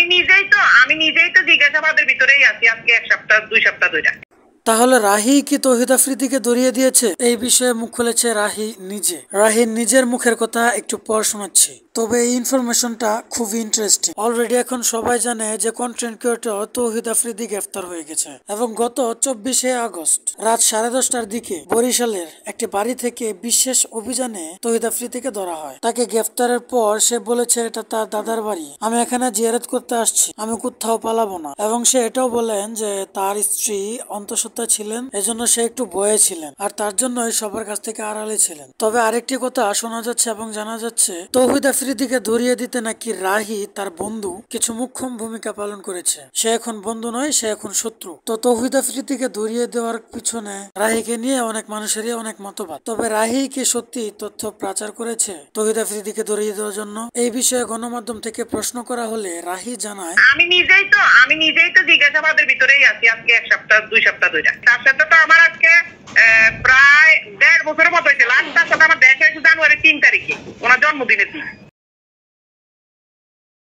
আমি নিজেই তো জিজ্ঞাসাবাদের ভিতরেই আছি আজকে 1 সপ্তাহ 2 সপ্তাহ ধরে। তাহলে রাহি কি তৌহিদ আফ্রিদিকে ধরিয়ে দিয়েছে? এই বিষয়ে মুখ খুলেছে রাহি নিজে। রাহির নিজের মুখের কথা একটু পর শোনাচ্ছি, তবে এই ইনফরমেশনটা খুবই ইন্টারেস্টিং। অলরেডি এখন সবাই জানে যে কন্টেন্ট ক্রিয়েটর তৌহিদ আফ্রিদি গ্রেফতার হয়ে গেছে এবং গত 24শে আগস্ট রাত 10:30টার দিকে বরিশালের একটি বাড়ি থেকে বিশেষ অভিযানে তৌহিদ আফ্রিদিকে ধরা হয়। তাকে গ্রেফতারের পর সে বলেছে এটা তার দাদার বাড়ি, আমি এখানে জিয়ারত করতে আসছি, আমি কোথাও পালাবো না। এবং সে এটাও বলেন যে তার স্ত্রী অন্তঃসত্ত্বা ছিলেন, এজন্য সে একটু ভয়ে ছিলেন আর তার জন্যই সবার কাছ থেকে আড়ালে ছিলেন। তবে আরেকটি কথা শোনা যাচ্ছে এবং জানা যাচ্ছে, তৌহিদ আফ্রিদিকে ধরিয়ে দিতে নাকি রাহি তার বন্ধু কিছু মুখ্যম ভূমিকা পালন করেছে। সে এখন বন্ধু নয়, সে এখন শত্রু। তো তৌহিদ আফ্রিদিকে ধরিয়ে দেওয়ার পিছনে রাহিকে নিয়ে অনেক মানুষেরই অনেক মতবাদ। তবে রাহি কি সত্যি তথ্য প্রচার করেছে তৌহিদ আফ্রিদিকে ধরিয়ে দেওয়ার জন্য? এই বিষয়ে গণমাধ্যম থেকে প্রশ্ন করা হলে রাহি জানায়, আমি নিজেই তো জিজ্ঞাসাবাদের ভিতরেই আছি আজকে 1 সপ্তাহ 2 সপ্তাহ ধরে। তার সাথে তো আমার আজকে প্রায় 1.5 বছরের মতো হয়েছে। লাস্ট তার সাথে আমার দেখা হয়েছে জানুয়ারি 3 তারিখে, ওনার জন্মদিনের দিন।